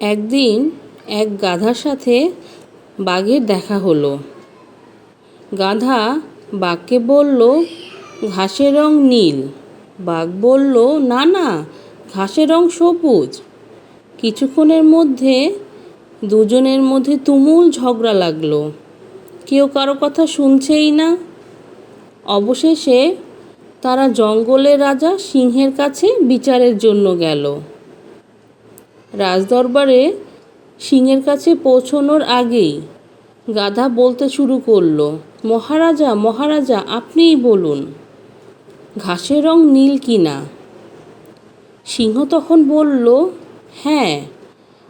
একদিন এক গাধার সাথে বাঘের দেখা হলো। গাধা বাঘকে বলল, ঘাসের রং নীল। বাঘ বলল, না না, ঘাসের রং সবুজ। কিছুক্ষণের মধ্যে দুজনের মধ্যে তুমুল ঝগড়া লাগলো। কেউ কারো কথা শুনছেই না। অবশেষে তারা জঙ্গলের রাজা সিংহের কাছে বিচারের জন্য গেল। রাজদরবারে সিংহের কাছে পৌঁছানোর আগেই গাধা বলতে শুরু করলো, মহারাজা মহারাজা, আপনিই বলুন, ঘাসের রং নীল কি না? সিংহ তখন বলল, হ্যাঁ,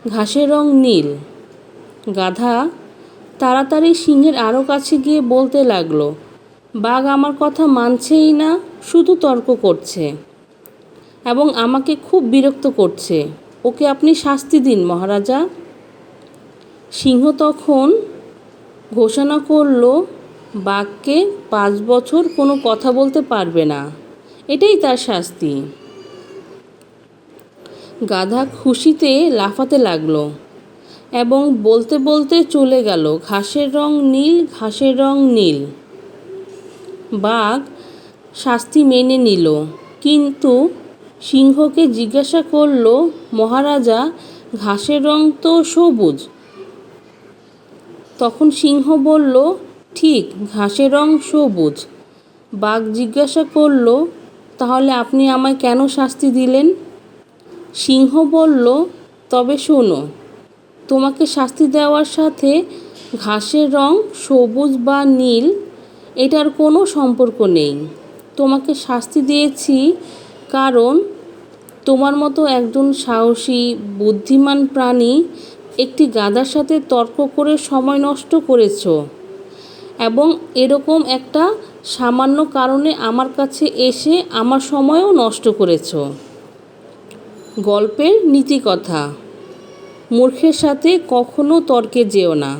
ঘাসের রং নীল। গাধা তাড়াতাড়ি সিংহের আরও কাছে গিয়ে বলতে লাগলো, বাঘ আমার কথা মানছেই না, শুধু তর্ক করছে এবং আমাকে খুব বিরক্ত করছে। ওকে আপনি শাস্তি দিন মহারাজা। সিংহ তখন ঘোষণা করল, বাঘকে 5 বছর কোনো কথা বলতে পারবে না, এটাই তার শাস্তি। গাধা খুশিতে লাফাতে লাগলো এবং বলতে বলতে চলে গেল, ঘাসের রং নীল, ঘাসের রং নীল। বাঘ শাস্তি মেনে নিল, কিন্তু সিংহকে জিজ্ঞাসা করল, মহারাজা, ঘাসের রং তো সবুজ। তখন সিংহ বলল, ঠিক, ঘাসের রং সবুজ। বাঘ জিজ্ঞাসা করল, তাহলে আপনি আমায় কেন শাস্তি দিলেন? সিংহ বলল, তবে শোনো, তোমাকে শাস্তি দেওয়ার সাথে ঘাসের রং সবুজ বা নীল এটার কোনো সম্পর্ক নেই। তোমাকে শাস্তি দিয়েছি কারণ তোমার মতো একজন সাহসী বুদ্ধিমান প্রাণী একটি গাধার সাথে তর্ক করে সময় নষ্ট করেছ এবং এরকম একটা সামান্য কারণে আমার কাছে এসে আমার সময়ও নষ্ট করেছ। গল্পের নীতিকথা, মূর্খের সাথে কখনো তর্কে যেও না।